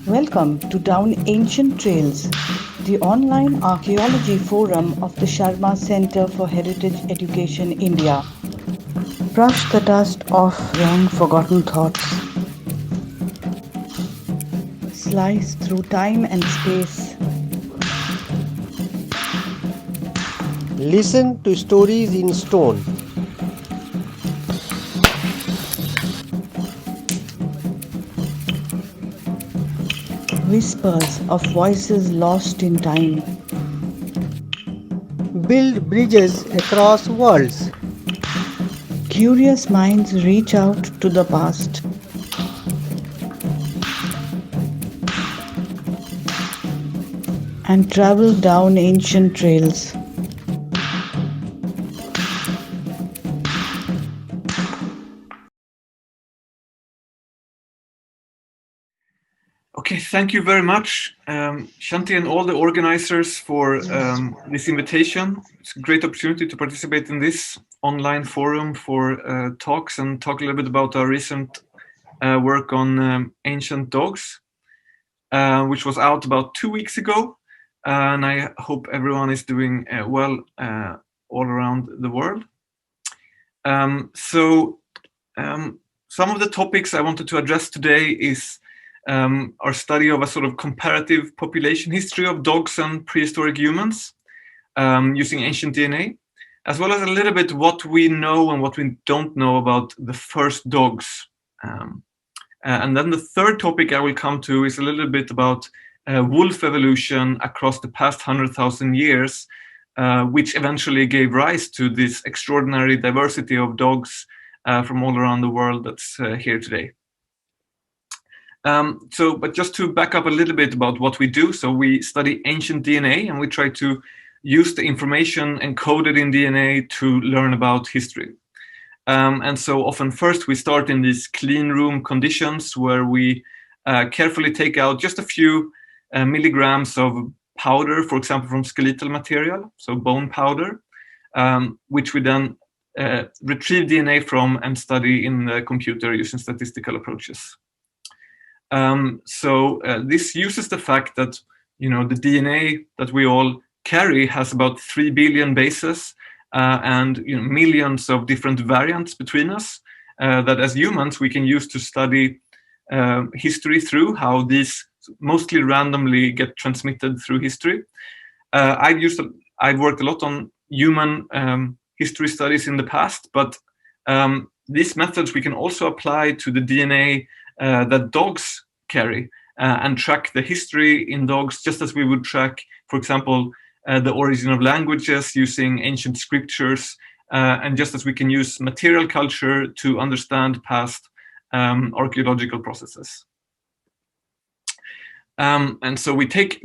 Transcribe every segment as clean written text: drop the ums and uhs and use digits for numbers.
Welcome to Down Ancient Trails, the online archaeology forum of the Sharma Center for Heritage Education, India. Brush the dust off long forgotten thoughts. Slice through time and space. Listen to stories in stone. Whispers of voices lost in time. Build bridges across worlds. Curious minds reach out to the past. And travel down ancient trails. Okay, thank you very much, Shanti and all the organizers for this invitation. It's a great opportunity to participate in this online forum for talks and talk a little bit about our recent work on ancient dogs, which was out about 2 weeks ago. And I hope everyone is doing well all around the world. Some of the topics I wanted to address today is our study of a sort of comparative population history of dogs and prehistoric humans using ancient DNA, as well as a little bit what we know and what we don't know about the first dogs. And then the third topic I will come to is a little bit about wolf evolution across the past 100,000 years, which eventually gave rise to this extraordinary diversity of dogs from all around the world that's here today. But just to back up a little bit about what we do. So we study ancient DNA and we try to use the information encoded in DNA to learn about history. And so often first we start in these clean room conditions where we carefully take out just a few milligrams of powder, for example, from skeletal material, so bone powder, which we then retrieve DNA from and study in the computer using statistical approaches. This uses the fact that, the DNA that we all carry has about 3 billion bases and millions of different variants between us that as humans we can use to study history through how these mostly randomly get transmitted through history. I've worked a lot on human history studies in the past, but these methods we can also apply to the DNA that dogs carry and track the history in dogs, just as we would track, for example, the origin of languages using ancient scriptures, and just as we can use material culture to understand past archaeological processes. And so we take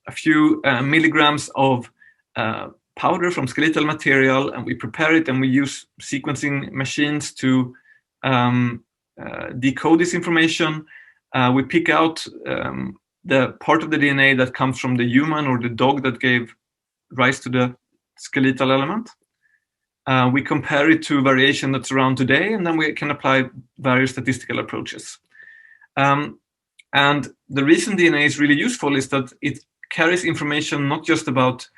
a few milligrams of powder from skeletal material and we prepare it, and we use sequencing machines to decode this information. We pick out the part of the DNA that comes from the human or the dog that gave rise to the skeletal element. We compare it to variation that's around today, and then we can apply various statistical approaches. And the reason DNA is really useful is that it carries information not just about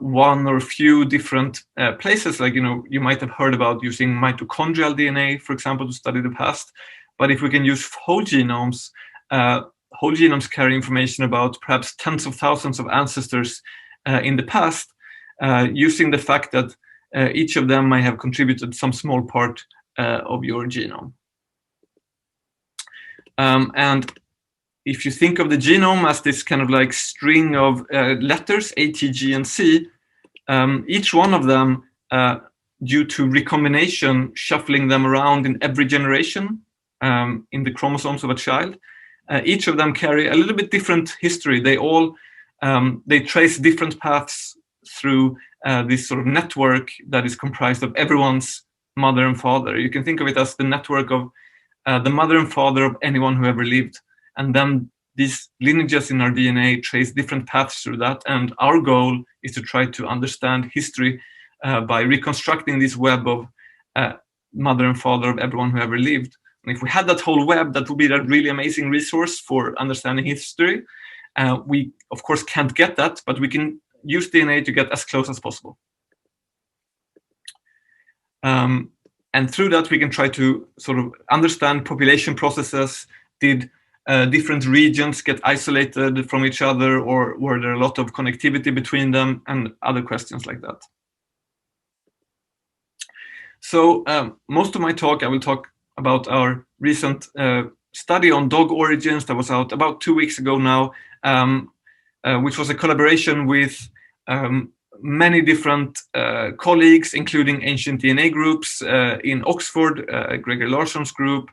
one or a few different places, like you might have heard about using mitochondrial DNA, for example, to study the past. But if we can use whole genomes carry information about perhaps tens of thousands of ancestors in the past, using the fact that each of them might have contributed some small part of your genome. And if you think of the genome as this kind of like string of letters, A, T, G, and C, each one of them, due to recombination, shuffling them around in every generation in the chromosomes of a child, each of them carry a little bit different history. They all they trace different paths through this sort of network that is comprised of everyone's mother and father. You can think of it as the network of the mother and father of anyone who ever lived. And then these lineages in our DNA trace different paths through that. And our goal is to try to understand history by reconstructing this web of mother and father of everyone who ever lived And if we had that whole web, that would be a really amazing resource for understanding history. We, of course, can't get that, but we can use DNA to get as close as possible. And through that, we can try to sort of understand population processes. Did different regions get isolated from each other, or were there a lot of connectivity between them, and other questions like that. So most of my talk, I will talk about our recent study on dog origins that was out about 2 weeks ago now, which was a collaboration with many different colleagues, including ancient DNA groups in Oxford, Gregory Larsson's group,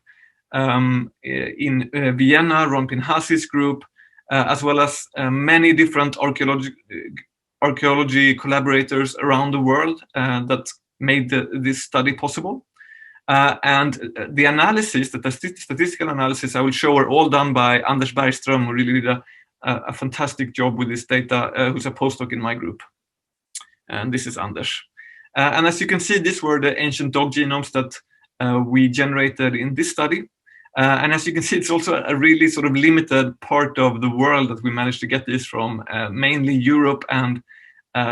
in Vienna, Ron Pinhasi's group, as well as many different archaeology collaborators around the world that made this study possible. And the analysis, the statistical analysis I will show, are all done by Anders Bergström, who really did a fantastic job with this data, who's a postdoc in my group. And this is Anders. And as you can see, these were the ancient dog genomes that we generated in this study. And as you can see, it's also a really sort of limited part of the world that we managed to get this from, mainly Europe and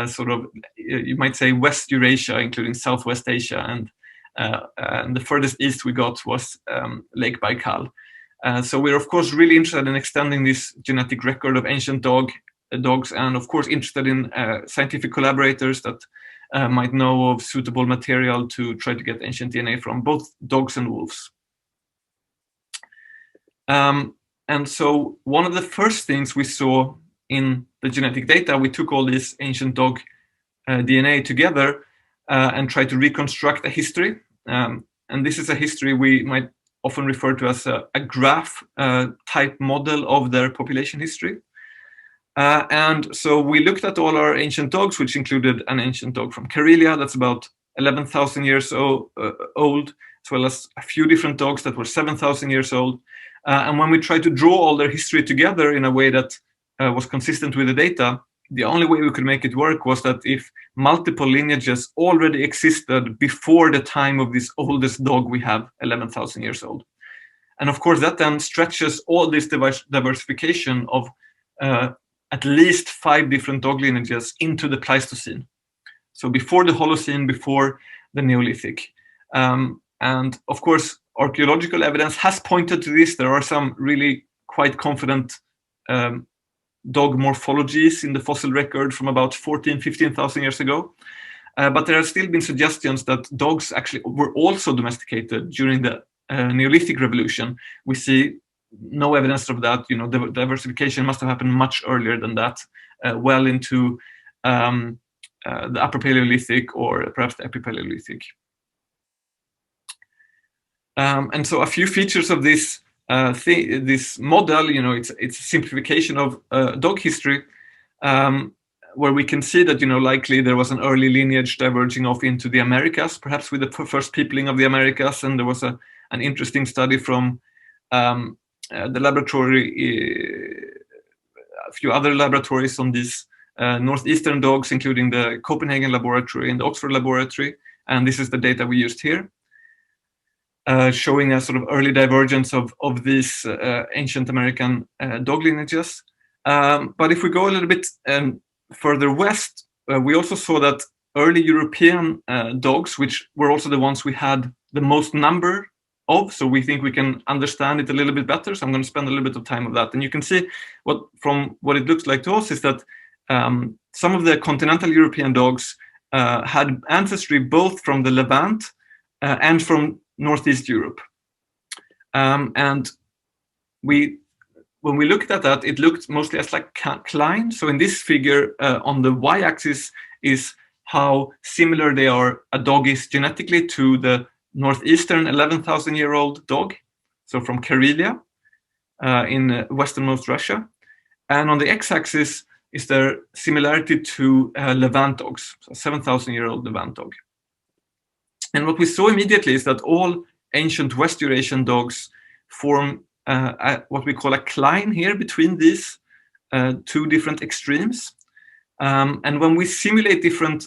sort of, you might say, West Eurasia, including Southwest Asia. And the furthest east we got was Lake Baikal. So we're, of course, really interested in extending this genetic record of ancient dogs, and, of course, interested in scientific collaborators that might know of suitable material to try to get ancient DNA from both dogs and wolves. And so one of the first things we saw in the genetic data, we took all this ancient dog DNA together and tried to reconstruct a history. And this is a history we might often refer to as a graph type model of their population history. And so we looked at all our ancient dogs, which included an ancient dog from Karelia that's about 11,000 years old, as well as a few different dogs that were 7,000 years old. And when we tried to draw all their history together in a way that was consistent with the data, the only way we could make it work was that if multiple lineages already existed before the time of this oldest dog we have, 11,000 years old. And of course, that then stretches all this diversification of at least 5 different dog lineages into the Pleistocene. So before the Holocene, before the Neolithic. And of course, archaeological evidence has pointed to this. There are some really quite confident dog morphologies in the fossil record from about 15,000 years ago. But there have still been suggestions that dogs actually were also domesticated during the Neolithic revolution. We see no evidence of that. You know, the diversification must have happened much earlier than that, well into the Upper Paleolithic or perhaps the Epipaleolithic. And so a few features of this this model, you know, it's a simplification of dog history, where we can see that, you know, likely there was an early lineage diverging off into the Americas, perhaps with the first peopling of the Americas, and there was an interesting study from the laboratory, a few other laboratories on these northeastern dogs, including the Copenhagen laboratory and the Oxford laboratory, and this is the data we used here. Showing a sort of early divergence of these ancient American dog lineages. But if we go a little bit further west, we also saw that early European dogs, which were also the ones we had the most number of, so we think we can understand it a little bit better. So I'm going to spend a little bit of time on that. And you can see from what it looks like to us is that some of the continental European dogs had ancestry both from the Levant and from Northeast Europe. And when we looked at that, it looked mostly as like cline. So in this figure on the y-axis is how similar they are, a dog is genetically to the northeastern 11,000-year-old dog, so from Karelia in westernmost Russia. And on the x-axis is their similarity to Levant dogs, so 7,000-year-old Levant dog. And what we saw immediately is that all ancient West Eurasian dogs form what we call a cline here between these two different extremes. And when we simulate different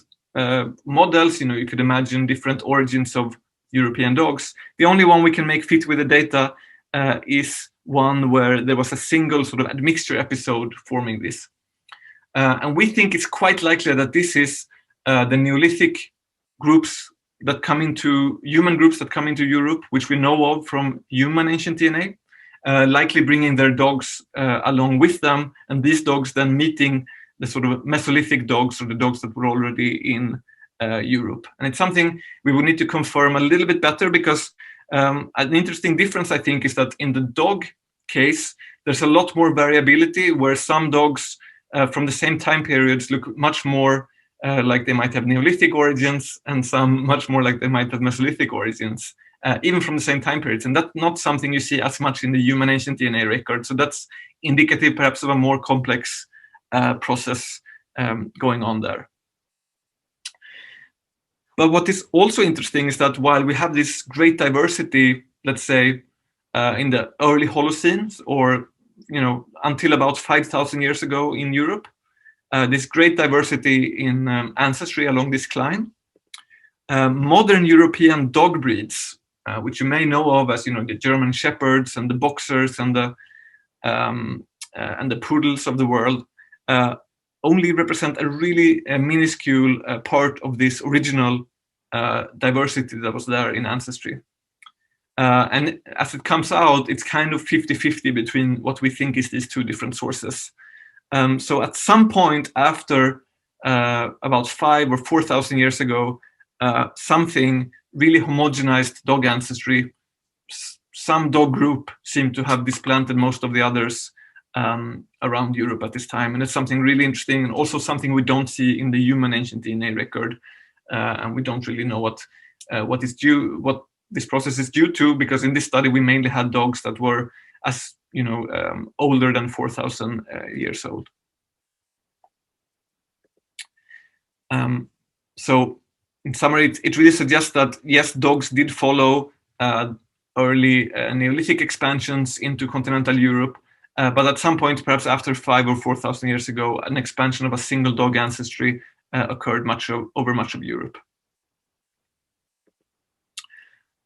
models, you know, you could imagine different origins of European dogs. The only one we can make fit with the data is one where there was a single sort of admixture episode forming this. And we think it's quite likely that this is the Neolithic groups that come into, human groups that come into Europe, which we know of from human ancient DNA, likely bringing their dogs along with them, and these dogs then meeting the sort of Mesolithic dogs, or the dogs that were already in Europe. And it's something we would need to confirm a little bit better, because an interesting difference, I think, is that in the dog case, there's a lot more variability, where some dogs from the same time periods look much more like they might have Neolithic origins, and some much more like they might have Mesolithic origins, even from the same time periods. And that's not something you see as much in the human ancient DNA record. So that's indicative perhaps of a more complex process going on there. But what is also interesting is that while we have this great diversity, let's say, in the early Holocenes, or until about 5,000 years ago in Europe, this great diversity in ancestry along this cline, modern European dog breeds, which you may know of as the German shepherds and the boxers and the poodles of the world, only represent a really minuscule part of this original diversity that was there in ancestry. And as it comes out, it's kind of 50-50 between what we think is these two different sources. So at some point after about 5,000 or 4,000 years ago, something really homogenized dog ancestry. Some dog group seemed to have displanted most of the others around Europe at this time. And it's something really interesting, and also something we don't see in the human ancient DNA record. And we don't really know what this process is due to, because in this study we mainly had dogs that were older than 4,000 years old. So in summary, it really suggests that yes, dogs did follow early Neolithic expansions into continental Europe, but at some point, perhaps after 5,000 or 4,000 years ago, an expansion of a single dog ancestry occurred over much of Europe.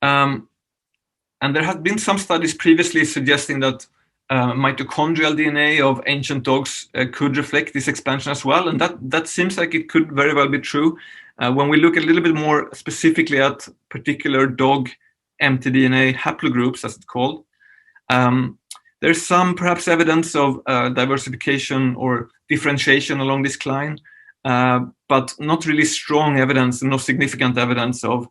And there have been some studies previously suggesting that mitochondrial DNA of ancient dogs could reflect this expansion as well, and that seems like it could very well be true. When we look a little bit more specifically at particular dog mtDNA haplogroups, as it's called, there's some perhaps evidence of diversification or differentiation along this cline, but not really strong evidence, no significant evidence of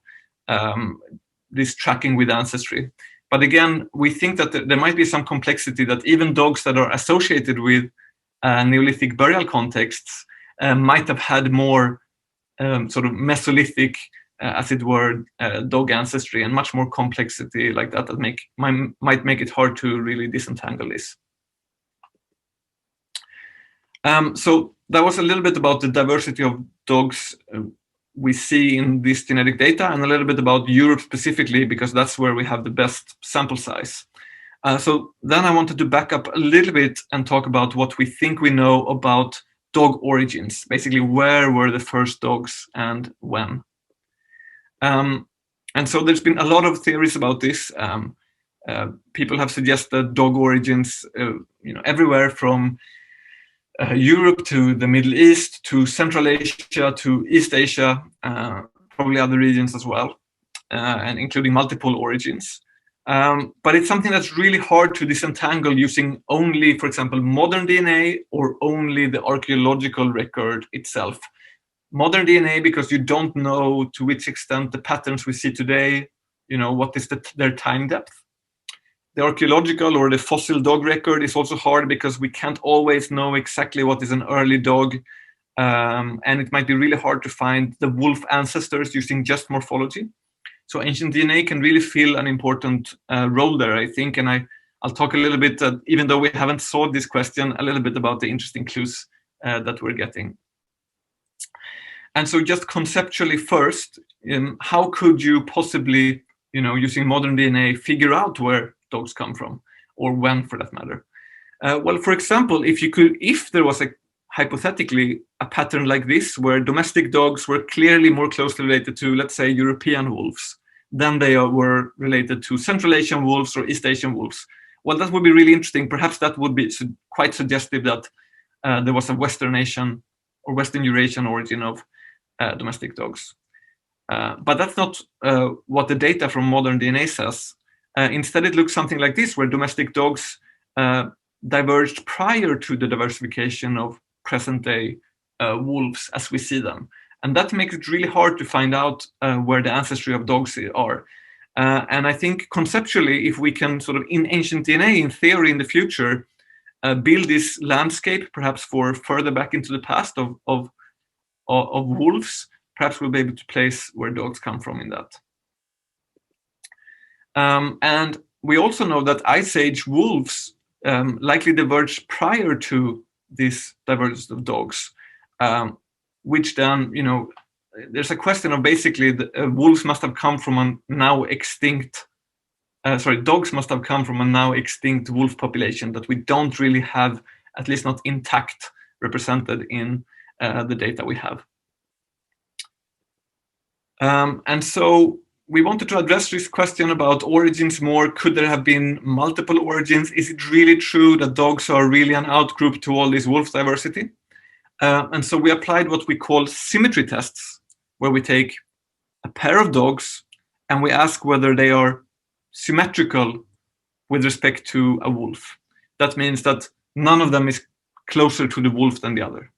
this tracking with ancestry. But again, we think that there might be some complexity, that even dogs that are associated with Neolithic burial contexts might have had more sort of Mesolithic, as it were, dog ancestry, and much more complexity like that might make it hard to really disentangle this. So that was a little bit about the diversity of dogs we see in this genetic data, and a little bit about Europe specifically, because that's where we have the best sample size. So then I wanted to back up a little bit and talk about what we think we know about dog origins. Basically, where were the first dogs and when? And so there's been a lot of theories about this. People have suggested dog origins, everywhere from Europe to the Middle East to Central Asia to East Asia, probably other regions as well, and including multiple origins. But it's something that's really hard to disentangle using only, for example, modern DNA or only the archaeological record itself. Modern DNA, because you don't know to which extent the patterns we see today, what is their time depth. The archaeological or the fossil dog record is also hard, because we can't always know exactly what is an early dog. And it might be really hard to find the wolf ancestors using just morphology. So ancient DNA can really fill an important role there, I think. And I'll talk a little bit, even though we haven't solved this question, a little bit about the interesting clues that we're getting. And so just conceptually first, how could you possibly, using modern DNA, figure out where dogs come from, or when, for that matter? Well, for example, if there was hypothetically a pattern like this, where domestic dogs were clearly more closely related to, let's say, European wolves, then they were related to Central Asian wolves or East Asian wolves. Well, that would be really interesting. Perhaps that would be quite suggestive that there was a Western Asian or Western Eurasian origin of domestic dogs. But that's not what the data from modern DNA says. Instead, it looks something like this, where domestic dogs diverged prior to the diversification of present-day wolves as we see them. And that makes it really hard to find out where the ancestry of dogs are. And I think conceptually, if we can sort of, in ancient DNA, in theory, in the future, build this landscape, perhaps for further back into the past of wolves, perhaps we'll be able to place where dogs come from in that. And we also know that Ice Age wolves likely diverged prior to this divergence of dogs, which then, there's a question of basically wolves must have come from a now extinct, dogs must have come from a now extinct wolf population that we don't really have, at least not intact, represented in the data we have. And so we wanted to address this question about origins more. Could there have been multiple origins? Is it really true that dogs are really an outgroup to all this wolf diversity? And so we applied what we call symmetry tests, where we take a pair of dogs and we ask whether they are symmetrical with respect to a wolf. That means that none of them is closer to the wolf than the other.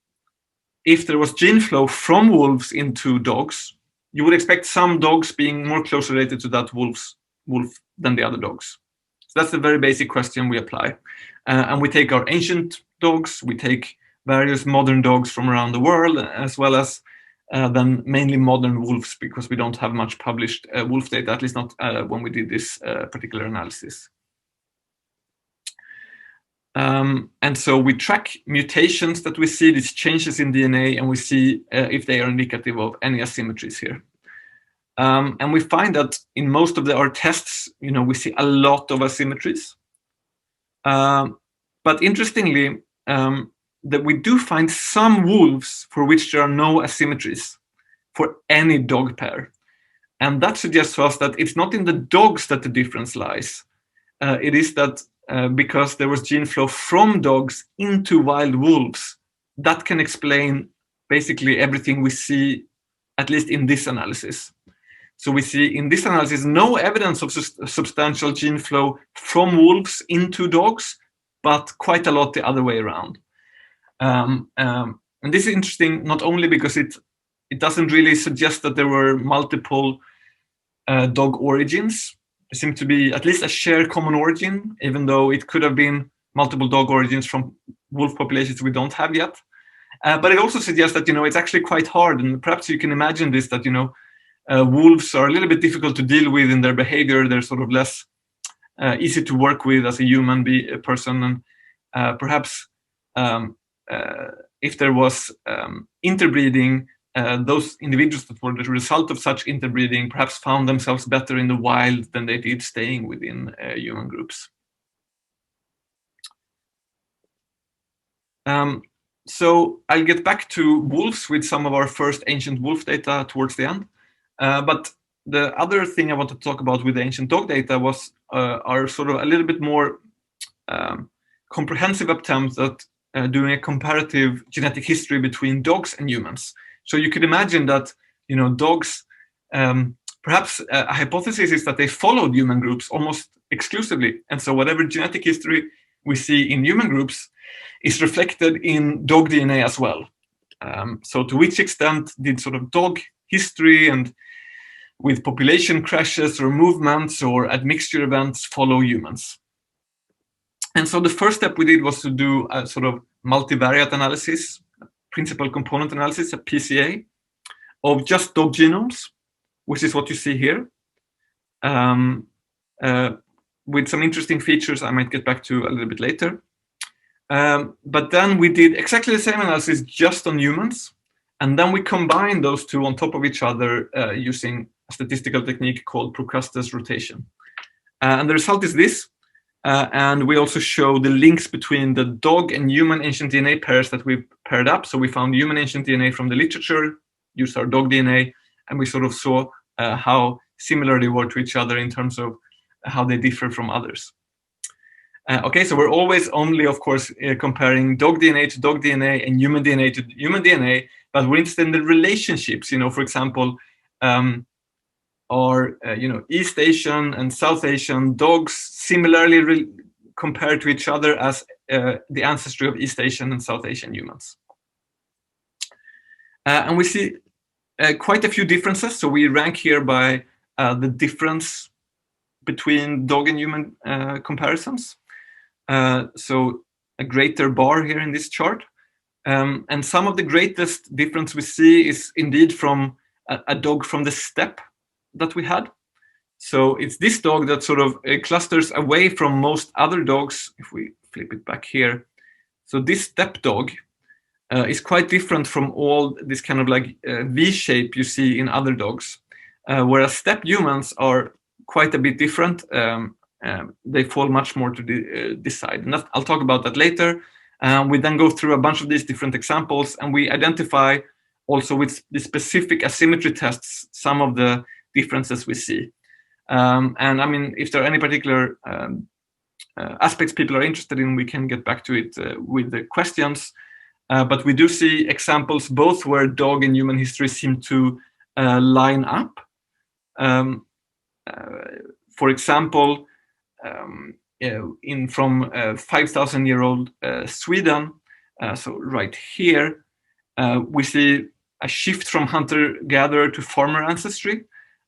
If there was gene flow from wolves into dogs, you would expect some dogs being more closely related to that wolf than the other dogs. So that's the very basic question we apply. And we take our ancient dogs, we take various modern dogs from around the world, as well as then mainly modern wolves, because we don't have much published wolf data, at least not when we did this particular analysis. And so we track mutations that we see, these changes in DNA, and we see if they are indicative of any asymmetries here. And we find that in most of our tests, we see a lot of asymmetries. But interestingly, that we do find some wolves for which there are no asymmetries for any dog pair. And that suggests to us that it's not in the dogs that the difference lies. It is that because there was gene flow from dogs into wild wolves, that can explain basically everything we see, at least in this analysis. So we see in this analysis no evidence of substantial gene flow from wolves into dogs, but quite a lot the other way around. And this is interesting not only because it doesn't really suggest that there were multiple dog origins. There seems to be at least a shared common origin, even though it could have been multiple dog origins from wolf populations we don't have yet. But it also suggests that, it's actually quite hard, and perhaps you can imagine this, that, wolves are a little bit difficult to deal with in their behavior. They're sort of less easy to work with as a human person, and perhaps if there was interbreeding, those individuals that were the result of such interbreeding perhaps found themselves better in the wild than they did staying within human groups. So I'll get back to wolves with some of our first ancient wolf data towards the end. But the other thing I want to talk about with the ancient dog data was our sort of a little bit more comprehensive attempt at doing a comparative genetic history between dogs and humans. So you could imagine that, dogs, perhaps a hypothesis is that they followed human groups almost exclusively. And so whatever genetic history we see in human groups is reflected in dog DNA as well. So to which extent did sort of dog history and with population crashes or movements or admixture events follow humans? And so the first step we did was to do a sort of multivariate analysis, principal component analysis, a PCA, of just dog genomes, which is what you see here, with some interesting features I might get back to a little bit later. But then we did exactly the same analysis just on humans, and then we combined those two on top of each other using a statistical technique called Procrustes rotation. And the result is this. And we also show the links between the dog and human ancient DNA pairs that we've paired up. So we found human ancient DNA from the literature, used our dog DNA, and we sort of saw how similarly were to each other in terms of how they differ from others. Okay, so we're always only, of course, comparing dog DNA to dog DNA and human DNA to human DNA, but we're interested in the relationships. For example, are East Asian and South Asian dogs similarly compared to each other as the ancestry of East Asian and South Asian humans. And we see quite a few differences. So we rank here by the difference between dog and human comparisons. So a greater bar here in this chart. And some of the greatest difference we see is indeed from a dog from the steppe that we had. So it's this dog that sort of clusters away from most other dogs. If we flip it back here. So this steppe dog is quite different from all this kind of like V shape you see in other dogs. Whereas steppe humans are quite a bit different. They fall much more to this side. And I'll talk about that later. We then go through a bunch of these different examples, and we identify also with the specific asymmetry tests some of the differences we see. And I mean, if there are any particular aspects people are interested in, we can get back to it with the questions. But we do see examples both where dog and human history seem to line up. For example, from 5,000-year-old Sweden, so right here, we see a shift from hunter-gatherer to farmer ancestry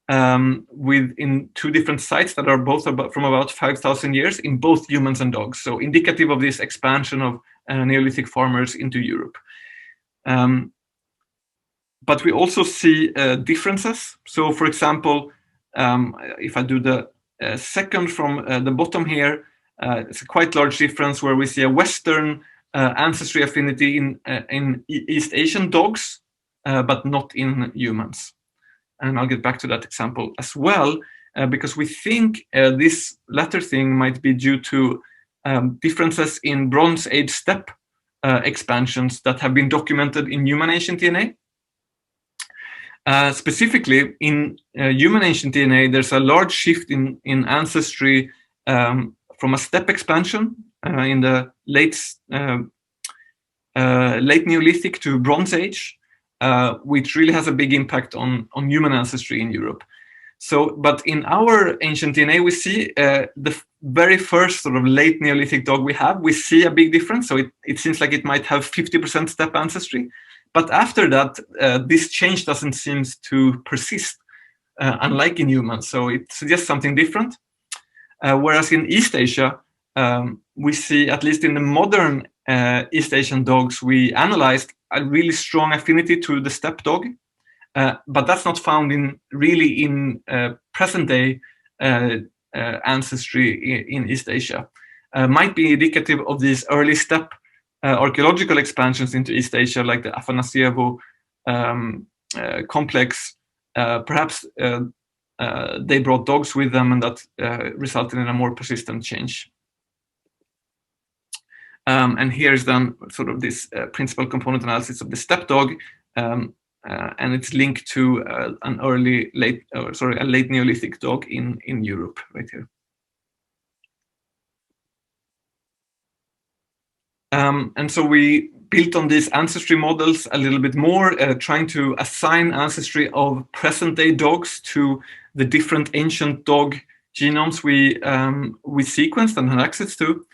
in two different sites that are both from about 5,000 years in both humans and dogs. So indicative of this expansion of Neolithic farmers into Europe. But we also see differences. So for example, if I do the second from the bottom here, it's a quite large difference where we see a Western ancestry affinity in East Asian dogs, but not in humans. And I'll get back to that example as well, because we think this latter thing might be due to differences in Bronze Age steppe expansions that have been documented in human ancient DNA. Specifically, in human ancient DNA, there's a large shift in ancestry from a steppe expansion in the late Neolithic to Bronze Age, which really has a big impact on human ancestry in Europe. So, but in our ancient DNA, we see the very first sort of late Neolithic dog we see a big difference. So it seems like it might have 50% steppe ancestry. But after that, this change doesn't seem to persist, unlike in humans. So it suggests something different. Whereas in East Asia, we see, at least in the modern East Asian dogs we analyzed, a really strong affinity to the steppe dog. But that's not found in present-day ancestry in East Asia. Might be indicative of these early steppe archaeological expansions into East Asia, like the Afanasyevo complex. Perhaps they brought dogs with them, and that resulted in a more persistent change. And here's then sort of this principal component analysis of the steppe dog, and it's linked to a late Neolithic dog in Europe, right here. And so we built on these ancestry models a little bit more, trying to assign ancestry of present-day dogs to the different ancient dog genomes we sequenced and had access to.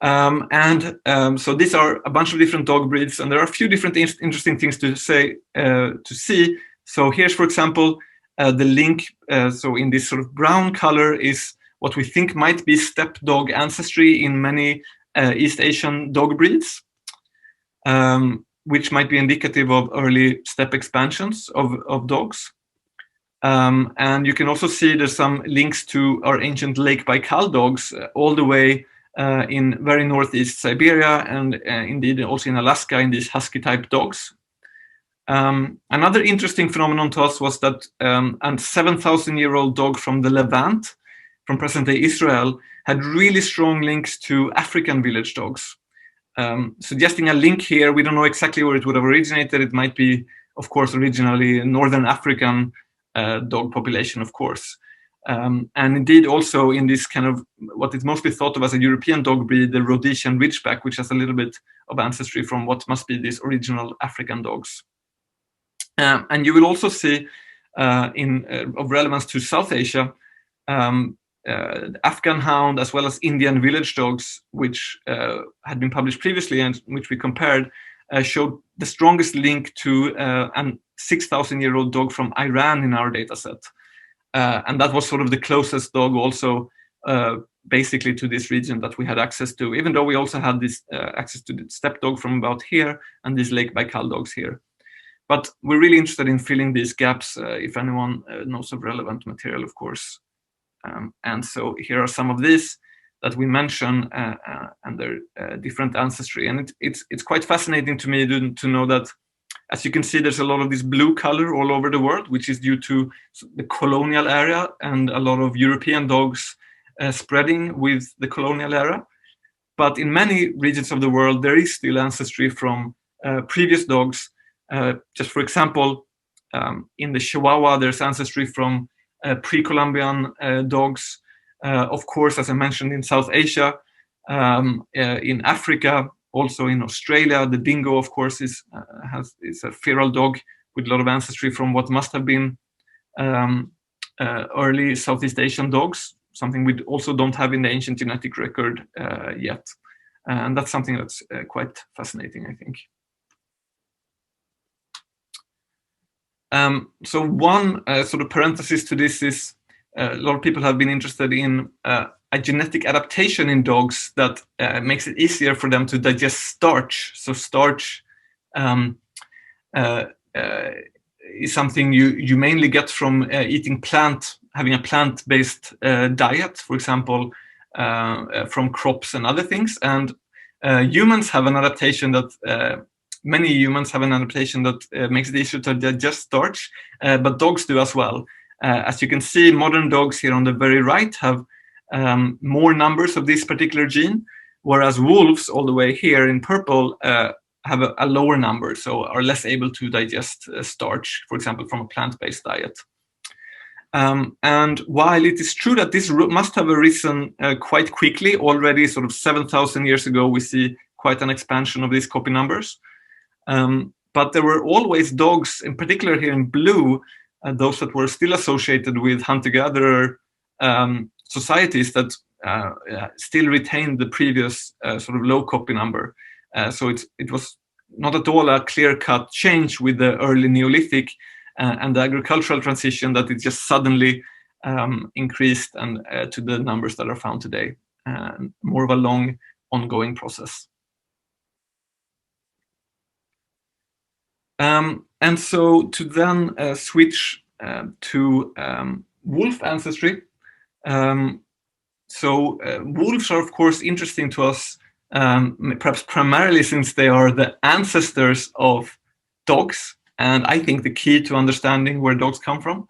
So these are a bunch of different dog breeds, and there are a few different interesting things to see. So here's, for example, the link. So in this sort of brown color is what we think might be steppe dog ancestry in many East Asian dog breeds, which might be indicative of early steppe expansions of dogs. And you can also see there's some links to our ancient Lake Baikal dogs all the way in very northeast Siberia, and indeed also in Alaska, in these husky-type dogs. Another interesting phenomenon to us was that a 7,000-year-old dog from the Levant, from present-day Israel, had really strong links to African village dogs. Suggesting a link here, we don't know exactly where it would have originated. It might be, of course, originally Northern African dog population, of course. And indeed, also in this kind of what is mostly thought of as a European dog breed, the Rhodesian Ridgeback, which has a little bit of ancestry from what must be these original African dogs. And you will also see of relevance to South Asia, Afghan hound as well as Indian village dogs, which had been published previously and which we compared, showed the strongest link to a 6,000-year-old dog from Iran in our data set. And that was sort of the closest dog also basically to this region that we had access to, even though we also had this access to the steppe dog from about here and these Lake Baikal dogs here. But we're really interested in filling these gaps if anyone knows of relevant material, of course. And so here are some of these that we mention and their different ancestry. And it's quite fascinating to me to know that, as you can see, there's a lot of this blue color all over the world, which is due to the colonial era and a lot of European dogs spreading with the colonial era. But in many regions of the world, there is still ancestry from previous dogs. Just for example, in the Chihuahua, there's ancestry from pre-Columbian dogs. Of course, as I mentioned, in South Asia, in Africa, also in Australia, the dingo, of course, is a feral dog with a lot of ancestry from what must have been early Southeast Asian dogs, something we also don't have in the ancient genetic record yet. And that's something that's quite fascinating, I think. So one sort of parenthesis to this is a lot of people have been interested in a genetic adaptation in dogs that makes it easier for them to digest starch. So starch is something you mainly get from having a plant-based diet, for example, from crops and other things. And humans have an adaptation that many humans have an adaptation that makes it easier to digest starch, but dogs do as well. As you can see, modern dogs here on the very right have more numbers of this particular gene, whereas wolves all the way here in purple have a lower number, so are less able to digest starch, for example, from a plant-based diet. And while it is true that this must have arisen quite quickly, already sort of 7,000 years ago, we see quite an expansion of these copy numbers. But there were always dogs, in particular here in blue, those that were still associated with hunter-gatherer societies that still retained the previous sort of low copy number. So it was not at all a clear-cut change with the early Neolithic and the agricultural transition that it just suddenly increased and to the numbers that are found today. More of a long, ongoing process. And so to then switch to wolf ancestry. So wolves are, of course, interesting to us, perhaps primarily since they are the ancestors of dogs, and I think the key to understanding where dogs come from.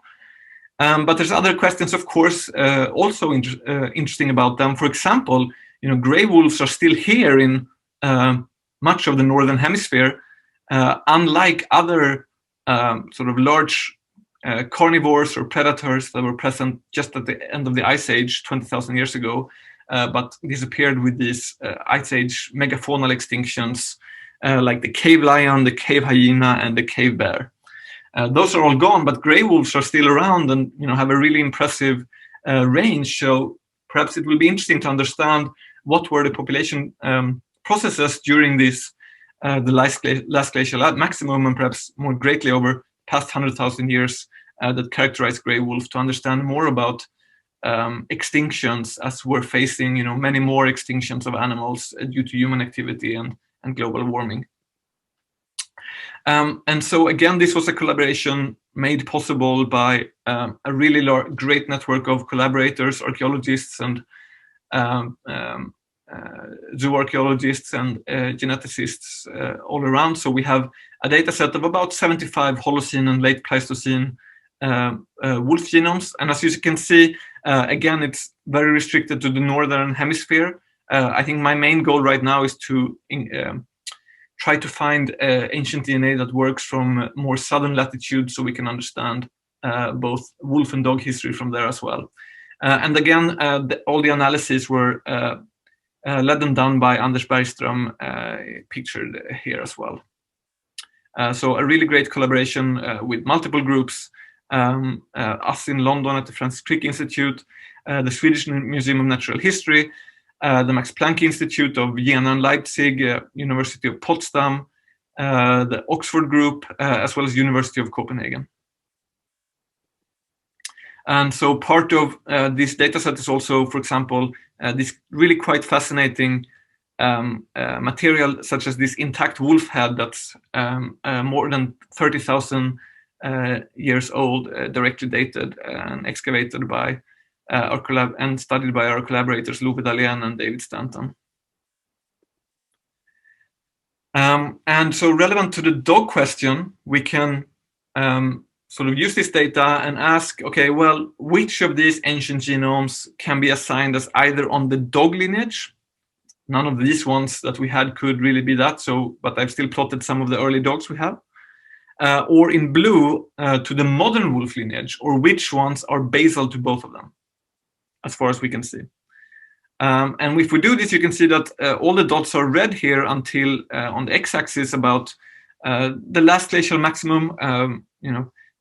But there's other questions, of course, also interesting about them. For example, gray wolves are still here in much of the northern hemisphere, unlike other sort of large carnivores or predators that were present just at the end of the Ice Age 20,000 years ago, but disappeared with these Ice Age megafaunal extinctions like the cave lion, the cave hyena, and the cave bear. Those are all gone, but gray wolves are still around and have a really impressive range. So perhaps it will be interesting to understand what were the population processes during this the last glacial maximum, and perhaps more greatly over past 100,000 years that characterize gray wolf, to understand more about extinctions, as we're facing many more extinctions of animals due to human activity and global warming. And so again, this was a collaboration made possible by a really great network of collaborators, archaeologists and zooarchaeologists and geneticists all around. So we have a data set of about 75 Holocene and Late Pleistocene wolf genomes. And as you can see, again, it's very restricted to the northern hemisphere. I think my main goal right now is to try to find ancient DNA that works from more southern latitudes, so we can understand both wolf and dog history from there as well. And again, all the analyses were led and done by Anders Bergström, pictured here as well. So a really great collaboration with multiple groups, us in London at the Francis Crick Institute, the Swedish Museum of Natural History, the Max Planck Institute of Jena and Leipzig, University of Potsdam, the Oxford group, as well as University of Copenhagen. And so part of this dataset is also, for example, this really quite fascinating material, such as this intact wolf head that's more than 30,000 years old, directly dated and excavated by and studied by our collaborators Love Dahlén and David Stanton. And so relevant to the dog question, we can sort of use this data and ask, okay, well, which of these ancient genomes can be assigned as either on the dog lineage? None of these ones that we had could really be that, so, but I've still plotted some of the early dogs we have. Or in blue, to the modern wolf lineage, or which ones are basal to both of them, as far as we can see. And if we do this, you can see that all the dots are red here until on the x-axis about the last glacial maximum,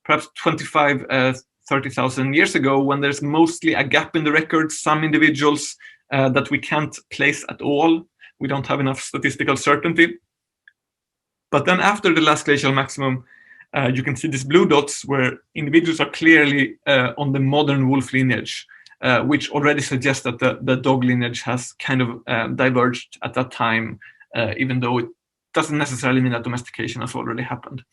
perhaps 25, 30,000 years ago, when there's mostly a gap in the records, some individuals that we can't place at all. We don't have enough statistical certainty. But then after the last glacial maximum, you can see these blue dots where individuals are clearly on the modern wolf lineage, which already suggests that the dog lineage has kind of diverged at that time, even though it doesn't necessarily mean that domestication has already happened.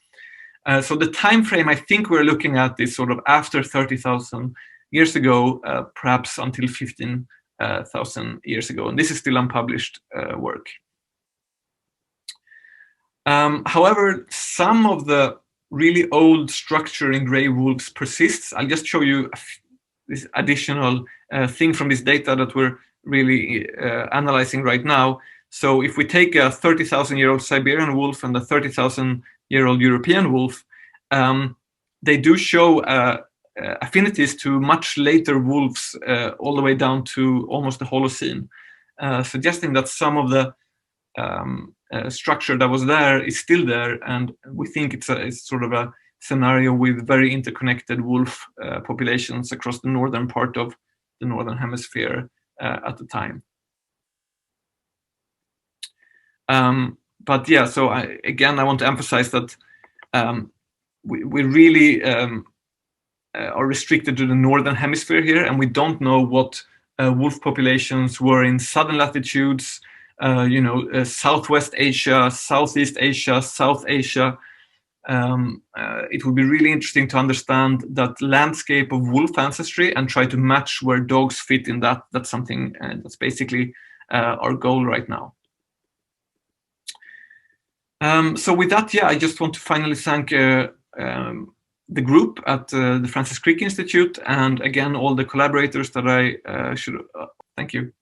So the time frame I think we're looking at is sort of after 30,000 years ago, perhaps until 15,000 years ago. And this is still unpublished work. However, some of the really old structure in gray wolves persists. I'll just show you this additional thing from this data that we're really analyzing right now. So if we take a 30,000-year-old Siberian wolf and a 30,000-year-old European wolf, they do show affinities to much later wolves, all the way down to almost the Holocene, suggesting that some of the structure that was there is still there, and we think it's sort of a scenario with very interconnected wolf populations across the northern part of the northern hemisphere at the time. But yeah, so I want to emphasize that we really are restricted to the northern hemisphere here, and we don't know what wolf populations were in southern latitudes, Southwest Asia, Southeast Asia, South Asia. It would be really interesting to understand that landscape of wolf ancestry and try to match where dogs fit in that. That's something that's basically our goal right now. So with that, yeah, I just want to finally thank the group at the Francis Crick Institute, and again, all the collaborators that I should. Thank you.